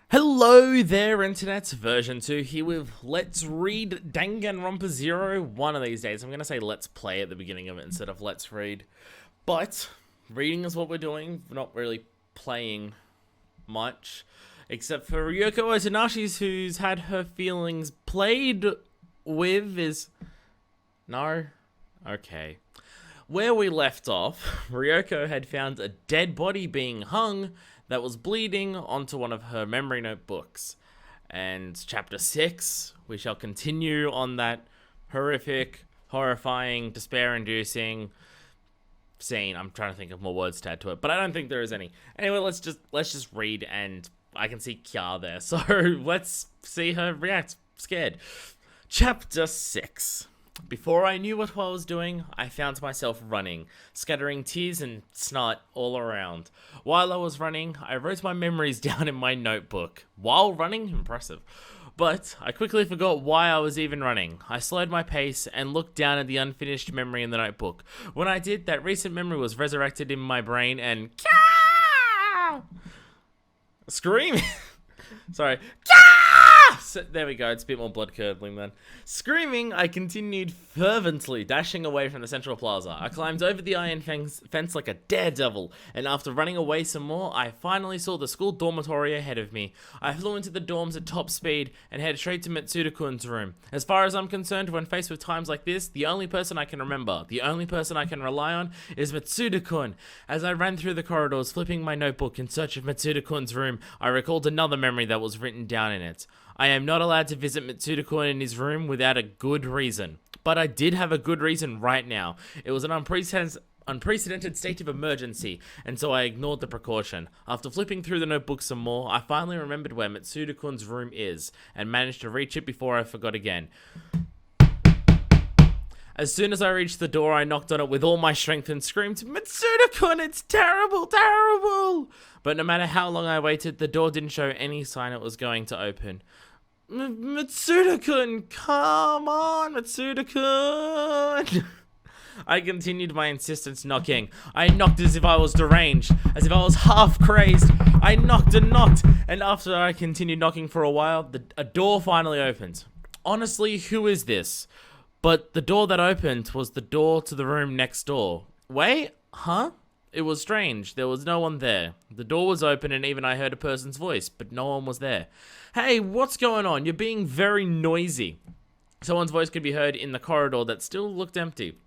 Hello there, Internet. Version 2 here with Let's Read Danganronpa 0. One of these days, I'm going to say Let's Play at the beginning of it instead of Let's Read. But, reading is what we're doing. We're not really playing much. Except for Junko Enoshima, who's had her feelings played with is... No? Okay. Where we left off, Ryoko had found a dead body being hung that was bleeding onto one of her memory notebooks. And chapter 6, we shall continue on that horrific, horrifying, despair-inducing scene. I'm trying to think of more words to add to it, but I don't think there is any. Anyway, let's just read, and I can see Kya there, so let's see her react. Scared. Chapter 6. Before I knew what I was doing, I found myself running, scattering tears and snot all around. While I was running, I wrote my memories down in my notebook. While running? Impressive. But I quickly forgot why I was even running. I slowed my pace and looked down at the unfinished memory in the notebook. When I did, that recent memory was resurrected in my brain and... Screaming! Sorry. So, there we go, it's a bit more blood-curdling then. Screaming, I continued fervently, dashing away from the central plaza. I climbed over the iron fence like a daredevil, and after running away some more, I finally saw the school dormitory ahead of me. I flew into the dorms at top speed and headed straight to Mitsuda-kun's room. As far as I'm concerned, when faced with times like this, the only person I can remember, the only person I can rely on, is Mitsuda-kun. As I ran through the corridors, flipping my notebook in search of Mitsuda-kun's room, I recalled another memory that was written down in it. I am not allowed to visit Mitsuda-kun in his room without a good reason. But I did have a good reason right now. It was an unprecedented state of emergency, and so I ignored the precaution. After flipping through the notebook some more, I finally remembered where Mitsuda-kun's room is, and managed to reach it before I forgot again. As soon as I reached the door, I knocked on it with all my strength and screamed, "Mitsuda-kun, it's terrible, terrible!" But no matter how long I waited, the door didn't show any sign it was going to open. Mitsuda-kun, come on, Mitsuda-kun! I continued my insistence knocking. I knocked as if I was deranged, as if I was half crazed. I knocked and knocked, and after I continued knocking for a while, a door finally opened. Honestly, who is this? But the door that opened was the door to the room next door. Wait, huh? It was strange. There was no one there. The door was open and even I heard a person's voice, but no one was there. Hey, what's going on? You're being very noisy. Someone's voice could be heard in the corridor that still looked empty.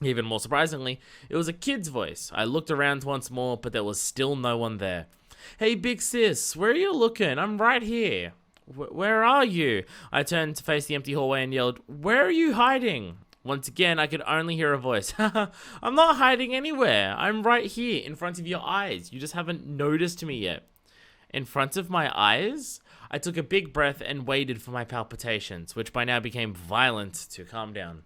Even more surprisingly, it was a kid's voice. I looked around once more, but there was still no one there. Hey, big sis, where are you looking? I'm right here. Where are you? I turned to face the empty hallway and yelled, "Where are you hiding?" Once again, I could only hear a voice. I'm not hiding anywhere. I'm right here, in front of your eyes. You just haven't noticed me yet. In front of my eyes? I took a big breath and waited for my palpitations, which by now became violent, to calm down.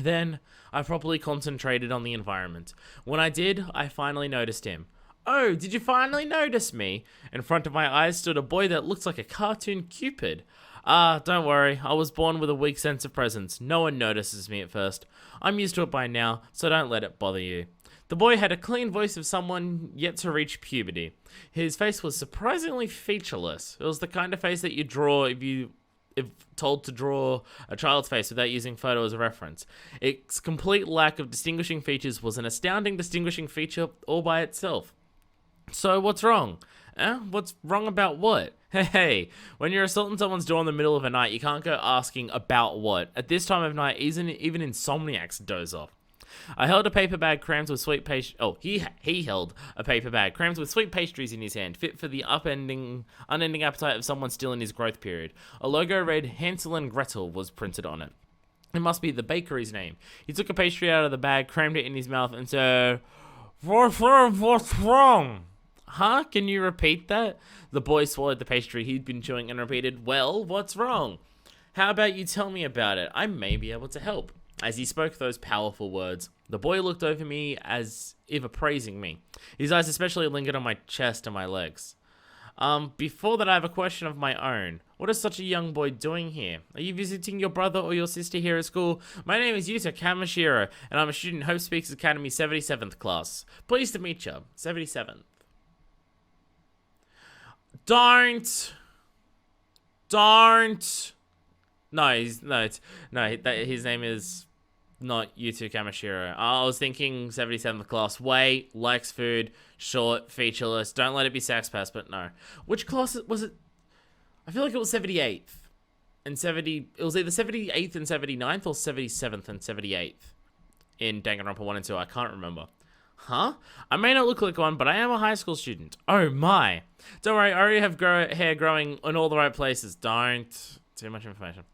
Then, I properly concentrated on the environment. When I did, I finally noticed him. Oh, did you finally notice me? In front of my eyes stood a boy that looked like a cartoon Cupid. Don't worry, I was born with a weak sense of presence. No one notices me at first. I'm used to it by now, so don't let it bother you. The boy had a clean voice of someone yet to reach puberty. His face was surprisingly featureless. It was the kind of face that you draw if told to draw a child's face without using photo as a reference. Its complete lack of distinguishing features was an astounding distinguishing feature all by itself. So what's wrong? What's wrong about what? Hey, when you're assaulting someone's door in the middle of the night, you can't go asking about what. At this time of night, even insomniacs doze off. I held a paper bag crammed with sweet pastries. Oh, he held a paper bag crammed with sweet pastries in his hand, fit for the unending appetite of someone still in his growth period. A logo read Hansel and Gretel was printed on it. It must be the bakery's name. He took a pastry out of the bag, crammed it in his mouth, and said, "What's wrong?" Huh? Can you repeat that? The boy swallowed the pastry he'd been chewing and repeated, "Well, what's wrong? How about you tell me about it? I may be able to help." As he spoke those powerful words, the boy looked over me as if appraising me. His eyes especially lingered on my chest and my legs. Before that, I have a question of my own. What is such a young boy doing here? Are you visiting your brother or your sister here at school? My name is Yuta Kamashiro, and I'm a student in Hope Speaks Academy 77th class. Pleased to meet you. 77th. Don't Don't. No, his name is not Yuto Kamishiro. I was thinking 77th class. Wait, likes food, short, featureless. Don't let it be Sax Pass, but no. Which class was it? I feel like it was 78th and 70. It was either 78th and 79th or 77th and 78th in Danganronpa 1 and 2. I can't remember. Huh? I may not look like one, but I am a high school student. Oh my. Don't worry, I already have hair growing in all the right places. Don't. Too much information.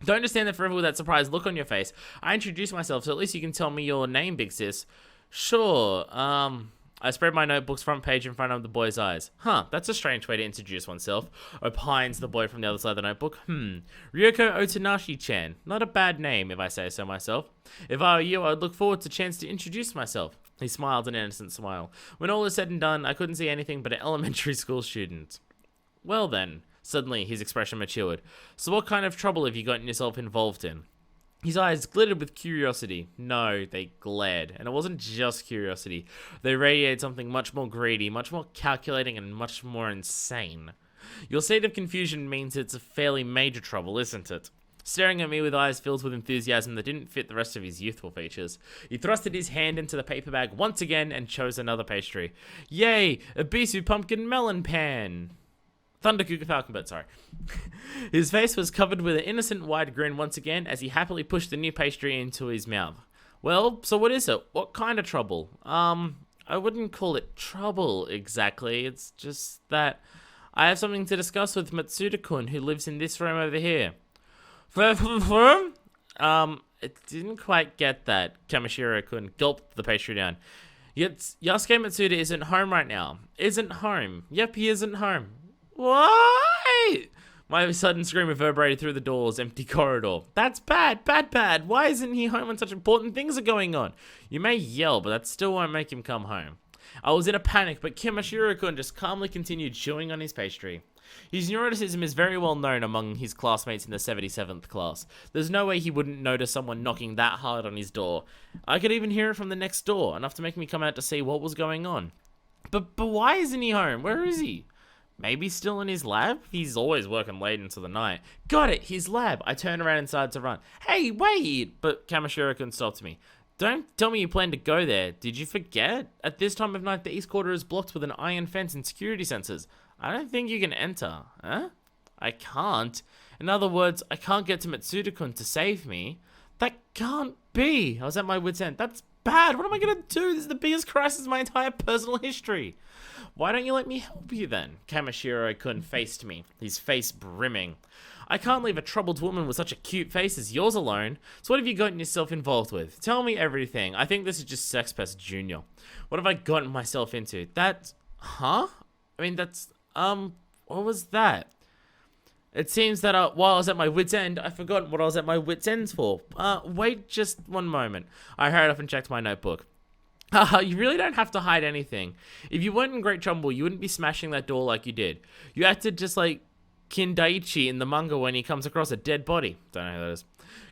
Don't just stand there forever with that surprised look on your face. I introduced myself, so at least you can tell me your name, big sis. Sure. I spread my notebook's front page in front of the boy's eyes. Huh, that's a strange way to introduce oneself. Opines the boy from the other side of the notebook. Ryoko Otonashi-chan. Not a bad name, if I say so myself. If I were you, I'd look forward to a chance to introduce myself. He smiled an innocent smile. When all is said and done, I couldn't see anything but an elementary school student. Well then. Suddenly, his expression matured. So what kind of trouble have you gotten yourself involved in? His eyes glittered with curiosity. No, they glared. And it wasn't just curiosity. They radiated something much more greedy, much more calculating, and much more insane. Your state of confusion means it's a fairly major trouble, isn't it? Staring at me with eyes filled with enthusiasm that didn't fit the rest of his youthful features, he thrusted his hand into the paper bag once again and chose another pastry. Yay! A Bisou pumpkin melon pan! Thunder Cougar Falconbird, sorry. His face was covered with an innocent wide grin once again as he happily pushed the new pastry into his mouth. Well, so what is it? What kind of trouble? I wouldn't call it trouble exactly. It's just that I have something to discuss with Matsuda-kun, who lives in this room over here. It didn't quite get that. Kamishiro-kun gulped the pastry down. Yet Yasuke Matsuda isn't home right now. Isn't home. Yep, he isn't home. Why? My sudden scream reverberated through the door's empty corridor. That's bad, bad, bad. Why isn't he home when such important things are going on? You may yell, but that still won't make him come home. I was in a panic, but Kamishiro-kun just calmly continued chewing on his pastry. His neuroticism is very well known among his classmates in the 77th class. There's no way he wouldn't notice someone knocking that hard on his door. I could even hear it from the next door, enough to make me come out to see what was going on. But why isn't he home? Where is he? Maybe still in his lab? He's always working late into the night. Got it, his lab. I turned around inside to run. Hey, wait! But Kamishiro-kun stopped me. Don't tell me you plan to go there. Did you forget? At this time of night, the east quarter is blocked with an iron fence and security sensors. I don't think you can enter. Huh? I can't. In other words, I can't get to Matsuda-kun to save me. That can't be. I was at my wit's end. That's bad. What am I going to do? This is the biggest crisis in my entire personal history. Why don't you let me help you then? Kamishiro-kun faced me, his face brimming. I can't leave a troubled woman with such a cute face as yours alone. So what have you gotten yourself involved with? Tell me everything. I think this is just Sex Pest Jr. What have I gotten myself into? That... Huh? I mean, that's... What was that? It seems that while I was at my wit's end, I forgot what I was at my wit's ends for. Wait just one moment. I hurried up and checked my notebook. You really don't have to hide anything. If you weren't in great trouble, you wouldn't be smashing that door like you did. You acted just like Kindaichi in the manga when he comes across a dead body. Don't know who that is.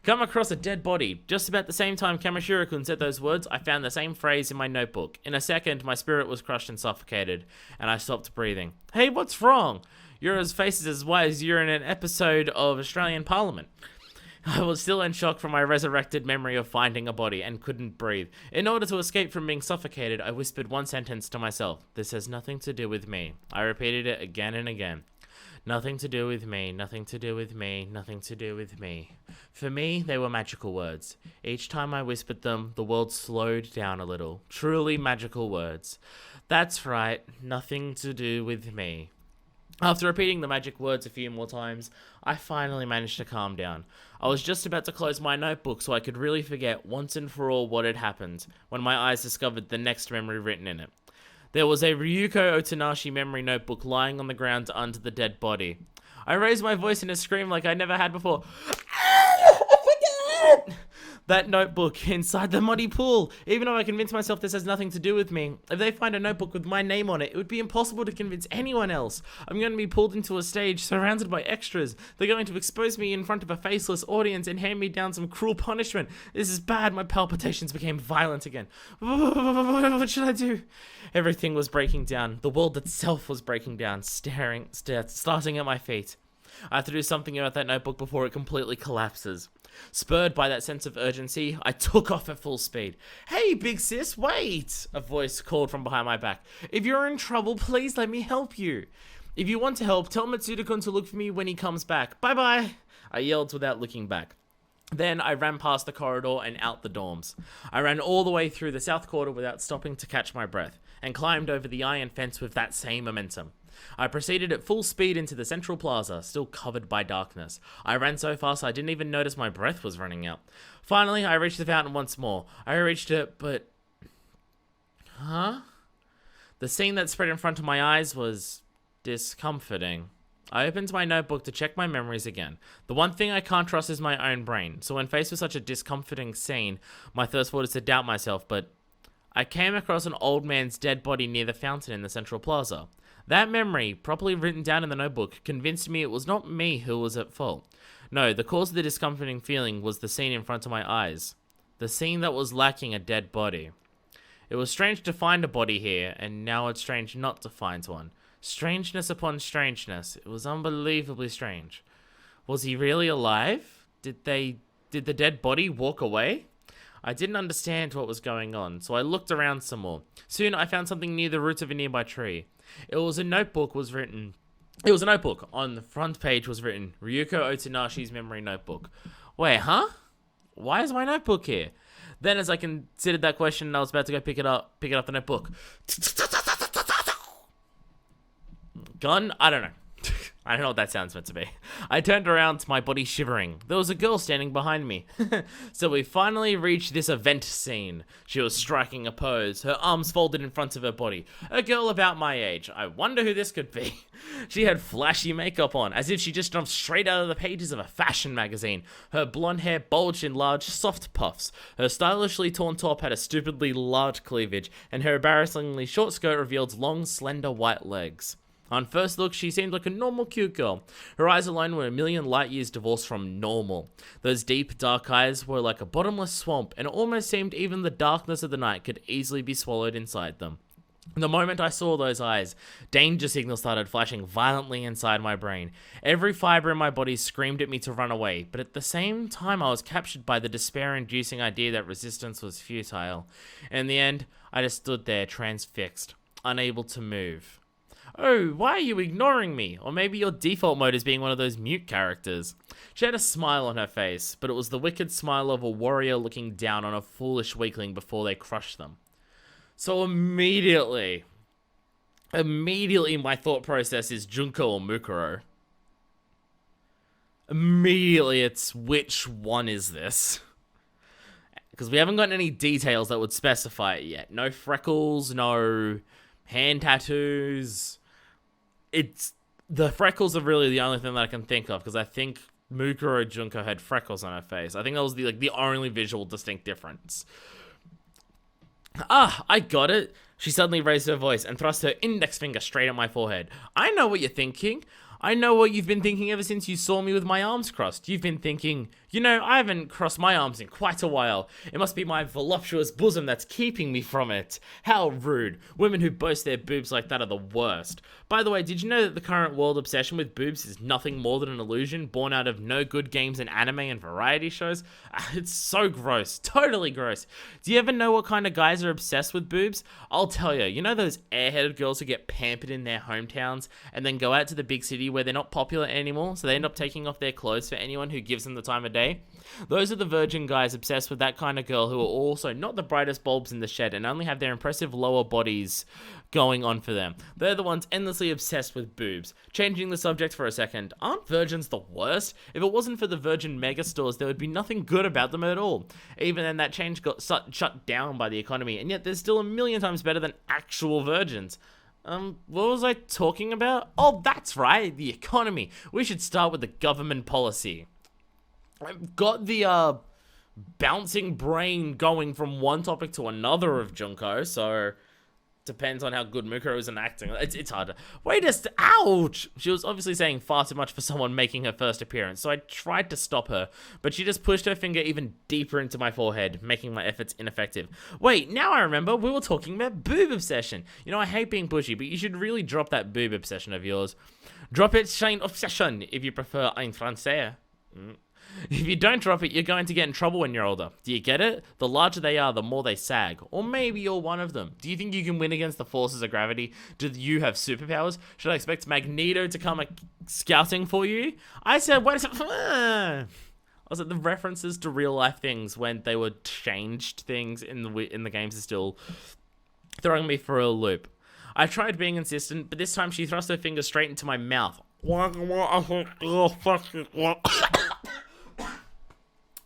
Come across a dead body. Just about the same time Kamishiro-kun said those words, I found the same phrase in my notebook. In a second, my spirit was crushed and suffocated, and I stopped breathing. Hey, what's wrong? Your face is as white as you're in an episode of Australian Parliament. I was still in shock from my resurrected memory of finding a body and couldn't breathe. In order to escape from being suffocated, I whispered one sentence to myself. This has nothing to do with me. I repeated it again and again. Nothing to do with me, nothing to do with me, nothing to do with me. For me, they were magical words. Each time I whispered them, the world slowed down a little. Truly magical words. That's right, nothing to do with me. After repeating the magic words a few more times, I finally managed to calm down. I was just about to close my notebook so I could really forget once and for all what had happened, when my eyes discovered the next memory written in it. There was a Ryuko Otonashi memory notebook lying on the ground under the dead body. I raised my voice in a scream like I never had before. I forget! That notebook inside the muddy pool. Even though I convinced myself this has nothing to do with me, if they find a notebook with my name on it, it would be impossible to convince anyone else. I'm going to be pulled into a stage surrounded by extras. They're going to expose me in front of a faceless audience and hand me down some cruel punishment. This is bad. My palpitations became violent again. What should I do? Everything was breaking down. The world itself was breaking down, starting at my feet. I have to do something about that notebook before it completely collapses. Spurred by that sense of urgency, I took off at full speed. "Hey, big sis, wait!" a voice called from behind my back. "If you're in trouble, please let me help you. If you want to help, tell Matsuda-kun to look for me when he comes back. Bye-bye," I yelled without looking back. Then I ran past the corridor and out the dorms. I ran all the way through the south quarter without stopping to catch my breath, and climbed over the iron fence with that same momentum. I proceeded at full speed into the central plaza, still covered by darkness. I ran so fast I didn't even notice my breath was running out. Finally, I reached the fountain once more. I reached it, but... Huh? The scene that spread in front of my eyes was discomforting. I opened my notebook to check my memories again. The one thing I can't trust is my own brain, so when faced with such a discomforting scene, my first thought is to doubt myself, but I came across an old man's dead body near the fountain in the central plaza. That memory, properly written down in the notebook, convinced me it was not me who was at fault. No, the cause of the discomforting feeling was the scene in front of my eyes. The scene that was lacking a dead body. It was strange to find a body here, and now it's strange not to find one. Strangeness upon strangeness. It was unbelievably strange. Was he really alive? Did the dead body walk away? I didn't understand what was going on, so I looked around some more. Soon I found something near the roots of a nearby tree. It was a notebook. On the front page was written, "Ryuko Otonashi's memory notebook." Wait, huh? Why is my notebook here? Then as I considered that question, I was about to go pick up the notebook. Gun? I don't know. I don't know what that sound's meant to be. I turned around, my body shivering. There was a girl standing behind me. So we finally reached this event scene. She was striking a pose, her arms folded in front of her body. A girl about my age. I wonder who this could be. She had flashy makeup on, as if she just jumped straight out of the pages of a fashion magazine. Her blonde hair bulged in large, soft puffs. Her stylishly torn top had a stupidly large cleavage, and her embarrassingly short skirt revealed long, slender white legs. On first look, she seemed like a normal cute girl. Her eyes alone were a million light years divorced from normal. Those deep, dark eyes were like a bottomless swamp, and it almost seemed even the darkness of the night could easily be swallowed inside them. The moment I saw those eyes, danger signals started flashing violently inside my brain. Every fiber in my body screamed at me to run away, but at the same time I was captured by the despair-inducing idea that resistance was futile. In the end, I just stood there transfixed, unable to move. "Oh, why are you ignoring me? Or maybe your default mode is being one of those mute characters." She had a smile on her face, but it was the wicked smile of a warrior looking down on a foolish weakling before they crush them. So immediately my thought process is Junko or Mukuro. Immediately it's, which one is this? Because we haven't gotten any details that would specify it yet. No freckles, no hand tattoos. The freckles are really the only thing that I can think of, because I think Mukuro Junko had freckles on her face. I think that was the only visual distinct difference. "Ah, I got it." She suddenly raised her voice and thrust her index finger straight at my forehead. "I know what you're thinking. I know what you've been thinking ever since you saw me with my arms crossed. You've been thinking, I haven't crossed my arms in quite a while. It must be my voluptuous bosom that's keeping me from it. How rude. Women who boast their boobs like that are the worst. By the way, did you know that the current world obsession with boobs is nothing more than an illusion born out of no good games in anime and variety shows? It's so gross. Totally gross. Do you ever know what kind of guys are obsessed with boobs? I'll tell you. You know those airheaded girls who get pampered in their hometowns and then go out to the big city where they're not popular anymore, so they end up taking off their clothes for anyone who gives them the time of day? Those are the virgin guys obsessed with that kind of girl who are also not the brightest bulbs in the shed and only have their impressive lower bodies going on for them. They're the ones endlessly obsessed with boobs. Changing the subject for a second, aren't virgins the worst? If it wasn't for the virgin megastores, there would be nothing good about them at all. Even then, that change got shut down by the economy, and yet they're still a million times better than actual virgins. What was I talking about? Oh, that's right, the economy. We should start with the government policy. I've got the bouncing brain going from one topic to another of Junko, so depends on how good Mukuro is in acting. It's hard to... Wait a ouch! She was obviously saying far too much for someone making her first appearance, so I tried to stop her, but she just pushed her finger even deeper into my forehead, making my efforts ineffective. Wait, now I remember, we were talking about boob obsession. You know, I hate being pushy, but you should really drop that boob obsession of yours. Drop it, Shane obsession, if you prefer en français. If you don't drop it, you're going to get in trouble when you're older. Do you get it? The larger they are, the more they sag. Or maybe you're one of them. Do you think you can win against the forces of gravity? Do you have superpowers? Should I expect Magneto to come scouting for you? I said, wait a second. I was like, the references to real life things when they were changed things in the games is still throwing me for a loop. I tried being insistent, but this time she thrust her finger straight into my mouth.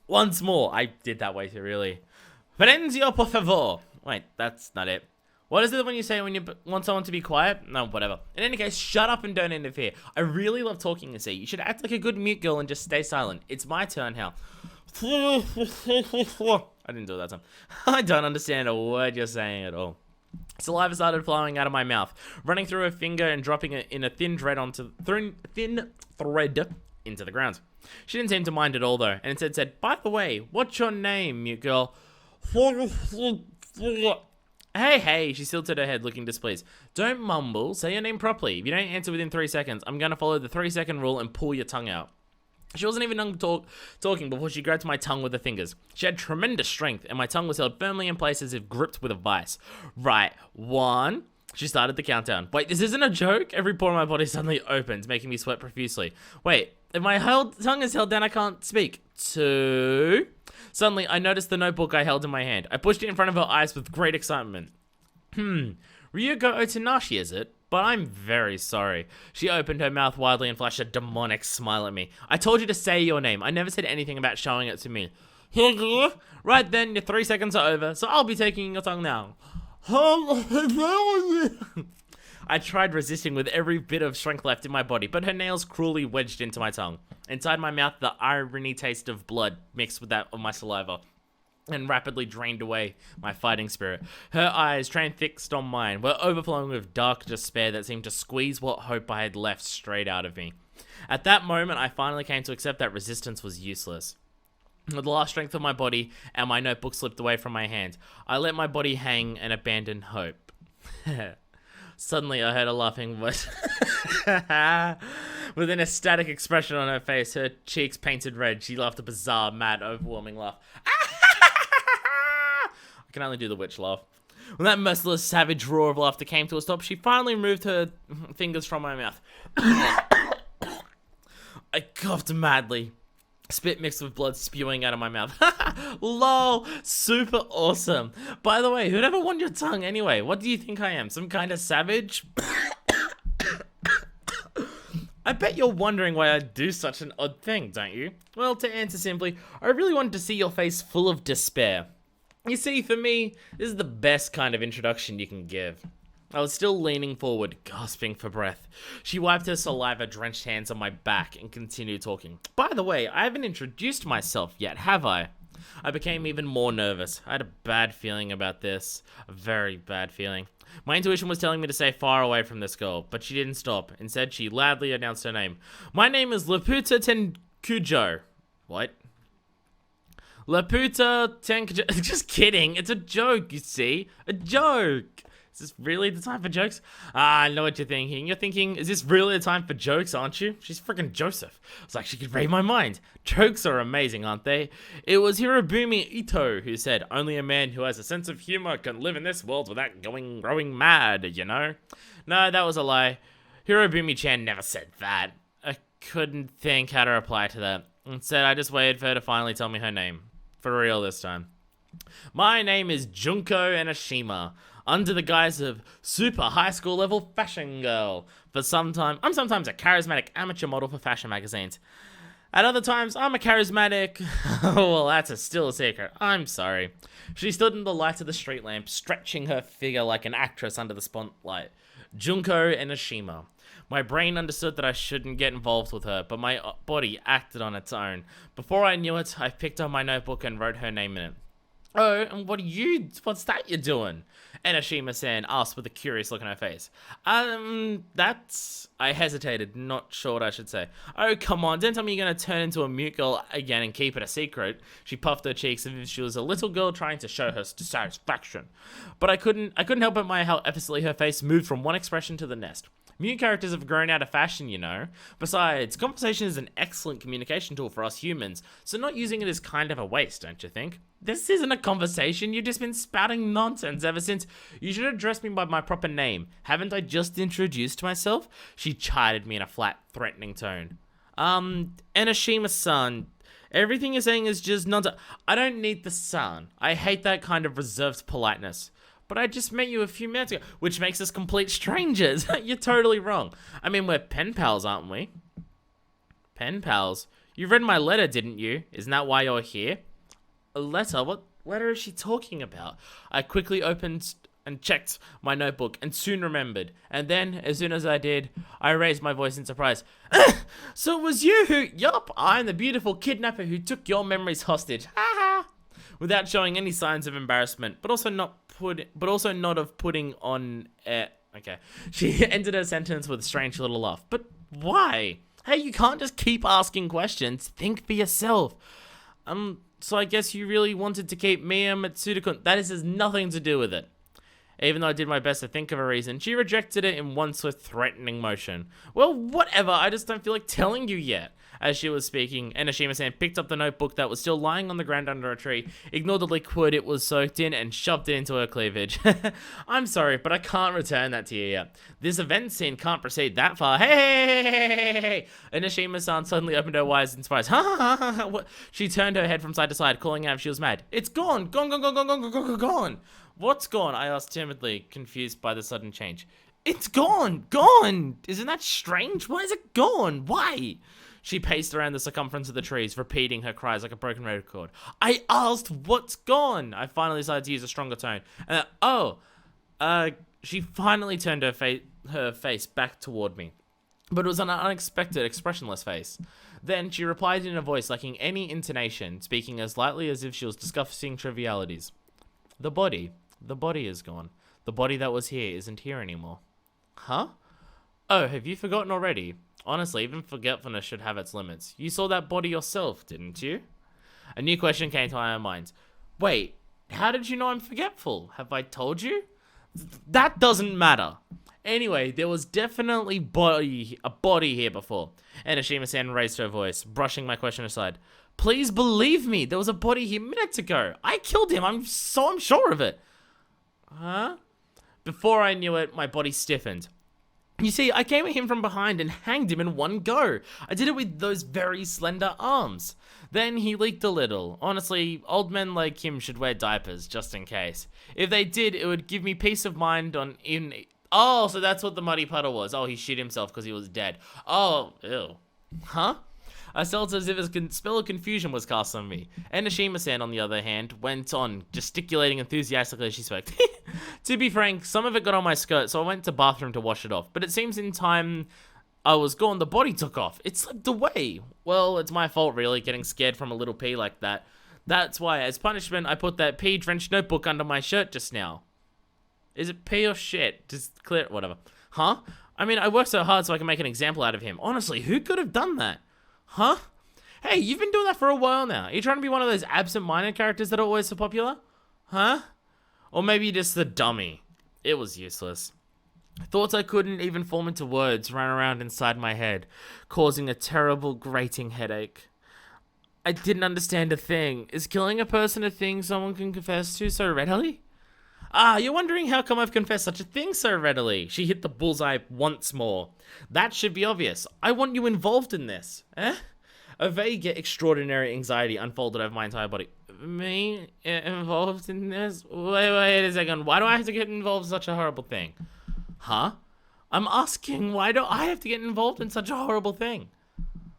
Once more. I did that way too, really. Silencio, por favor. Wait, that's not it. What is it when you say when you want someone to be quiet? No, whatever. In any case, shut up and don't interfere. I really love talking to C. You should act like a good mute girl and just stay silent. It's my turn, Hal. I didn't do it that time. I don't understand a word you're saying at all. Saliva started flowing out of my mouth, running through her finger and dropping it in a thin thread into the ground. She didn't seem to mind at all, though, and instead said, by the way, what's your name, mute girl? Hey, she tilted her head, looking displeased. Don't mumble, say your name properly. If you don't answer within 3 seconds, I'm going to follow the 3-second rule and pull your tongue out. She wasn't even done talking before she grabbed my tongue with her fingers. She had tremendous strength, and my tongue was held firmly in place as if gripped with a vice. Right, 1... She started the countdown. Wait, this isn't a joke? Every pore in my body suddenly opens, making me sweat profusely. Wait, if my tongue is held down, I can't speak. 2... Suddenly, I noticed the notebook I held in my hand. I pushed it in front of her eyes with great excitement. Ryugo Otonashi, is it? But I'm very sorry. She opened her mouth widely and flashed a demonic smile at me. I told you to say your name. I never said anything about showing it to me. Right then, your 3 seconds are over, so I'll be taking your tongue now. I tried resisting with every bit of strength left in my body, but her nails cruelly wedged into my tongue. Inside my mouth, the irony taste of blood mixed with that of my saliva and rapidly drained away my fighting spirit. Her eyes, transfixed on mine, were overflowing with dark despair that seemed to squeeze what hope I had left straight out of me. At that moment, I finally came to accept that resistance was useless. With the last strength of my body and my notebook slipped away from my hand, I let my body hang and abandoned hope. Suddenly, I heard her laughing voice. With an ecstatic expression on her face, her cheeks painted red, she laughed a bizarre, mad, overwhelming laugh. I can only do the witch laugh. When that merciless, savage roar of laughter came to a stop, she finally removed her fingers from my mouth. I coughed madly. Spit mixed with blood spewing out of my mouth. Lol, super awesome. By the way, who'd ever want your tongue anyway? What do you think I am, some kind of savage? I bet you're wondering why I do such an odd thing, don't you? Well, to answer simply, I really wanted to see your face full of despair. You see, for me, this is the best kind of introduction you can give. I was still leaning forward, gasping for breath. She wiped her saliva-drenched hands on my back and continued talking. By the way, I haven't introduced myself yet, have I? I became even more nervous. I had a bad feeling about this. A very bad feeling. My intuition was telling me to stay far away from this girl, but she didn't stop. Instead, she loudly announced her name. My name is Laputa Tenkujo. What? Laputa Tenkujo. Just kidding. It's a joke, you see. A joke. Is this really the time for jokes? I know what you're thinking. You're thinking, is this really the time for jokes, aren't you? She's freaking Joseph. It's like she could read my mind. Jokes are amazing, aren't they? It was Hirobumi Ito who said, only a man who has a sense of humor can live in this world without growing mad, you know? No, that was a lie. Hirobumi-chan never said that. I couldn't think how to reply to that. Instead, I just waited for her to finally tell me her name. For real this time. My name is Junko Enoshima. Under the guise of super high school level fashion girl. I'm sometimes a charismatic amateur model for fashion magazines. At other times, I'm a charismatic... well, that's still a secret. I'm sorry. She stood in the light of the street lamp, stretching her figure like an actress under the spotlight. Junko Enoshima. My brain understood that I shouldn't get involved with her, but my body acted on its own. Before I knew it, I picked up my notebook and wrote her name in it. Oh, and what's that you're doing? Enoshima-san asked with a curious look on her face. I hesitated, not sure what I should say. Oh, come on, don't tell me you're gonna turn into a mute girl again and keep it a secret. She puffed her cheeks as if she was a little girl trying to show her dissatisfaction. But I couldn't help but admire how effortlessly her face moved from one expression to the next. Mute characters have grown out of fashion, you know. Besides, conversation is an excellent communication tool for us humans, so not using it is kind of a waste, don't you think? This isn't a conversation, you've just been spouting nonsense ever since. You should address me by my proper name. Haven't I just introduced myself? She chided me in a flat, threatening tone. Enoshima-san, everything you're saying is just nonsense. I don't need the san. I hate that kind of reserved politeness. But I just met you a few minutes ago, which makes us complete strangers. You're totally wrong. I mean, we're pen pals, aren't we? Pen pals? You read my letter, didn't you? Isn't that why you're here? A letter? What letter is she talking about? I quickly opened and checked my notebook and soon remembered. And then, as soon as I did, I raised my voice in surprise. So it was you who... Yup, I'm the beautiful kidnapper who took your memories hostage. Ha ha! Without showing any signs of embarrassment, but also not of putting on okay. She ended her sentence with a strange little laugh. But why? Hey, you can't just keep asking questions. Think for yourself. So I guess you really wanted to keep me and Matsuda-kun. That has nothing to do with it. Even though I did my best to think of a reason, she rejected it in one swift threatening motion. Well, whatever, I just don't feel like telling you yet. As she was speaking, Enoshima-san picked up the notebook that was still lying on the ground under a tree, ignored the liquid it was soaked in, and shoved it into her cleavage. I'm sorry, but I can't return that to you yet. This event scene can't proceed that far. Hey! Enoshima-san suddenly opened her eyes in surprise. What? She turned her head from side to side, calling out if she was mad. It's gone! Gone! What's gone? I asked timidly, confused by the sudden change. It's gone! Gone! Isn't that strange? Why is it gone? Why? She paced around the circumference of the trees, repeating her cries like a broken record. I asked, what's gone? I finally decided to use a stronger tone. She finally turned her face back toward me. But it was an unexpected, expressionless face. Then she replied in a voice lacking any intonation, speaking as lightly as if she was discussing trivialities. The body is gone. The body that was here isn't here anymore. Huh? Oh, have you forgotten already? Honestly, even forgetfulness should have its limits. You saw that body yourself, didn't you? A new question came to my mind. Wait, how did you know I'm forgetful? Have I told you? That doesn't matter. Anyway, there was definitely a body here before. Enoshima-san raised her voice, brushing my question aside. Please believe me, there was a body here minutes ago. I killed him, I'm sure of it. Huh? Before I knew it, my body stiffened. You see, I came at him from behind and hanged him in one go. I did it with those very slender arms. Then he leaked a little. Honestly, old men like him should wear diapers, just in case. If they did, it would give me peace of mind on in... Oh, so that's what the muddy puddle was. Oh, he shit himself because he was dead. Oh, ew. Huh? I felt as if a spell of confusion was cast on me. Enoshima-san, on the other hand, went on, gesticulating enthusiastically as she spoke. To be frank, some of it got on my skirt, so I went to the bathroom to wash it off. But it seems in time I was gone, the body took off. It slipped away. Well, it's my fault, really, getting scared from a little pea like that. That's why, as punishment, I put that pea-drenched notebook under my shirt just now. Is it pea or shit? Just clear it, whatever. Huh? I mean, I worked so hard so I can make an example out of him. Honestly, who could have done that? Huh? Hey, you've been doing that for a while now. Are you trying to be one of those absent-minded characters that are always so popular? Huh? Or maybe just the dummy. It was useless. Thoughts I couldn't even form into words ran around inside my head, causing a terrible grating headache. I didn't understand a thing. Is killing a person a thing someone can confess to so readily? Ah, you're wondering how come I've confessed such a thing so readily. She hit the bullseye once more. That should be obvious. I want you involved in this. Eh? A vague yet extraordinary anxiety unfolded over my entire body. Me? Involved in this? Wait a second. Why do I have to get involved in such a horrible thing? Huh? I'm asking, why do I have to get involved in such a horrible thing?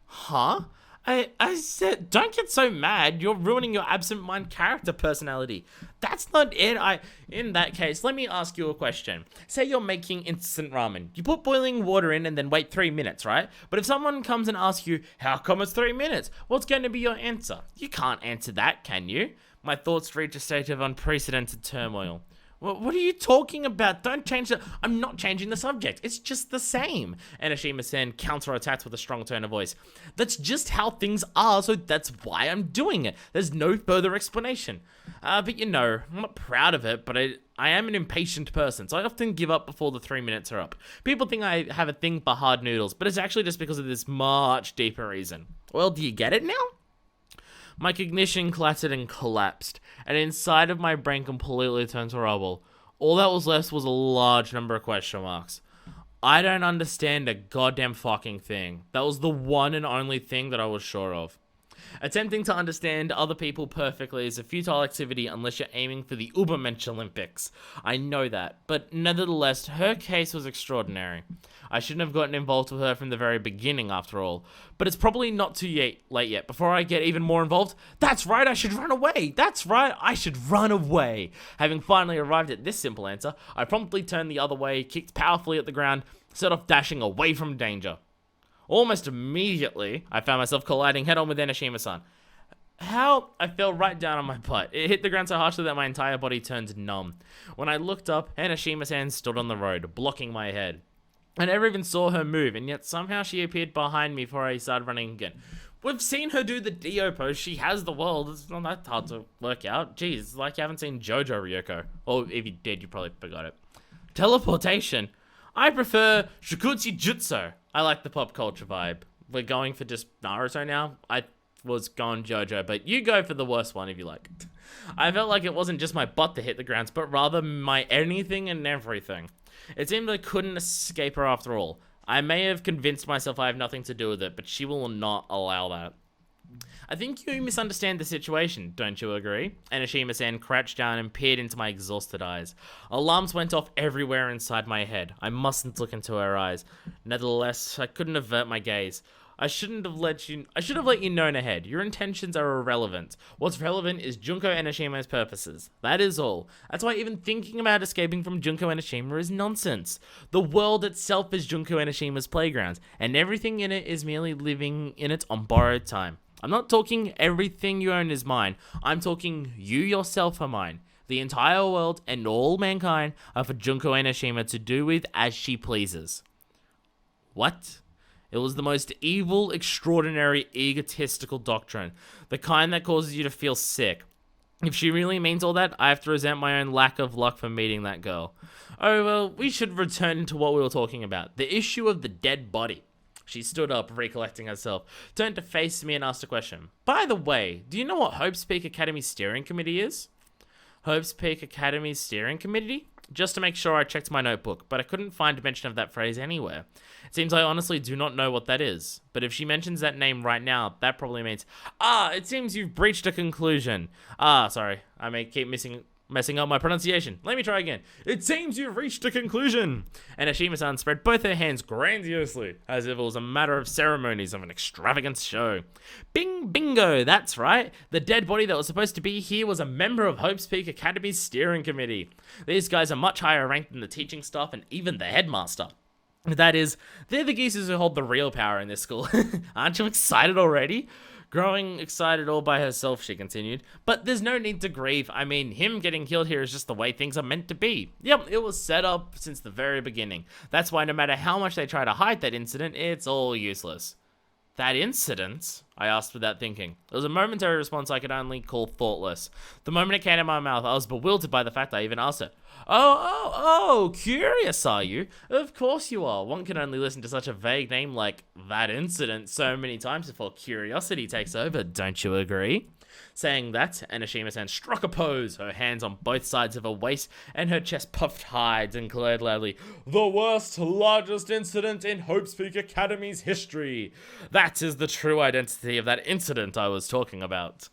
Huh? I said, don't get so mad. You're ruining your absent-minded character personality. That's not it. In that case, let me ask you a question. Say you're making instant ramen. You put boiling water in and then wait 3 minutes, right? But if someone comes and asks you, how come it's 3 minutes? What's going to be your answer? You can't answer that, can you? My thoughts reach a state of unprecedented turmoil. What are you talking about? Don't change the... I'm not changing the subject. It's just the same. Enoshima-san counterattacked with a strong tone of voice. That's just how things are, so that's why I'm doing it. There's no further explanation. But you know, I'm not proud of it, but I am an impatient person, so I often give up before the 3 minutes are up. People think I have a thing for hard noodles, but it's actually just because of this much deeper reason. Well, do you get it now? My cognition clattered and collapsed, and inside of my brain completely turned to rubble. All that was left was a large number of question marks. I don't understand a goddamn fucking thing. That was the one and only thing that I was sure of. Attempting to understand other people perfectly is a futile activity unless you're aiming for the Ubermensch Olympics. I know that, but nevertheless, her case was extraordinary. I shouldn't have gotten involved with her from the very beginning, after all. But it's probably not too late yet. Before I get even more involved, that's right, I should run away. That's right, I should run away. Having finally arrived at this simple answer, I promptly turned the other way, kicked powerfully at the ground, set off dashing away from danger. Almost immediately, I found myself colliding head-on with Enoshima-san. How? I fell right down on my butt. It hit the ground so harshly that my entire body turned numb. When I looked up, Enoshima-san stood on the road, blocking my head. I never even saw her move, and yet somehow she appeared behind me before I started running again. We've seen her do the Dio pose. She has the world. It's not that hard to work out. Jeez, it's like you haven't seen JoJo Ryoko. Or if you did, you probably forgot it. Teleportation? I prefer Shikutsu Jutsu. I like the pop culture vibe. We're going for just Naruto now. I was going JoJo, but you go for the worst one if you like. I felt like it wasn't just my butt that hit the ground, but rather my anything and everything. It seemed I couldn't escape her after all. I may have convinced myself I have nothing to do with it, but she will not allow that. I think you misunderstand the situation, don't you agree? Enoshima-san crouched down and peered into my exhausted eyes. Alarms went off everywhere inside my head. I mustn't look into her eyes. Nevertheless, I couldn't avert my gaze. I should have let you know ahead. Your intentions are irrelevant. What's relevant is Junko Enoshima's purposes. That is all. That's why even thinking about escaping from Junko Enoshima is nonsense. The world itself is Junko Enoshima's playground, and everything in it is merely living in it on borrowed time. I'm not talking everything you own is mine. I'm talking you yourself are mine. The entire world and all mankind are for Junko Enoshima to do with as she pleases. What? It was the most evil, extraordinary, egotistical doctrine. The kind that causes you to feel sick. If she really means all that, I have to resent my own lack of luck for meeting that girl. Oh, well, we should return to what we were talking about. The issue of the dead body. She stood up, recollecting herself, turned to face me and asked a question. By the way, do you know what Hope's Peak Academy's steering committee is? Hope's Peak Academy's steering committee? Just to make sure, I checked my notebook, but I couldn't find a mention of that phrase anywhere. It seems I honestly do not know what that is. But if she mentions that name right now, that probably means, it seems you've reached a conclusion. Sorry, I may keep messing up my pronunciation. Let me try again. It seems you've reached a conclusion. And Enoshima-san spread both her hands grandiosely, as if it was a matter of ceremonies of an extravagant show. Bingo, that's right. The dead body that was supposed to be here was a member of Hope's Peak Academy's steering committee. These guys are much higher ranked than the teaching staff and even the headmaster. That is, they're the geezers who hold the real power in this school. Aren't you excited already? Growing excited all by herself, she continued. But there's no need to grieve. I mean, him getting killed here is just the way things are meant to be. Yep, it was set up since the very beginning. That's why no matter how much they try to hide that incident, it's all useless. That incident? I asked without thinking. It was a momentary response I could only call thoughtless. The moment it came to my mouth, I was bewildered by the fact I even asked it. Oh, curious are you? Of course you are. One can only listen to such a vague name like that incident so many times before curiosity takes over, don't you agree? Saying that, Enoshima-san struck a pose, her hands on both sides of her waist, and her chest puffed high, and declared loudly, "The worst, largest incident in Hope's Peak Academy's history. That is the true identity of that incident I was talking about."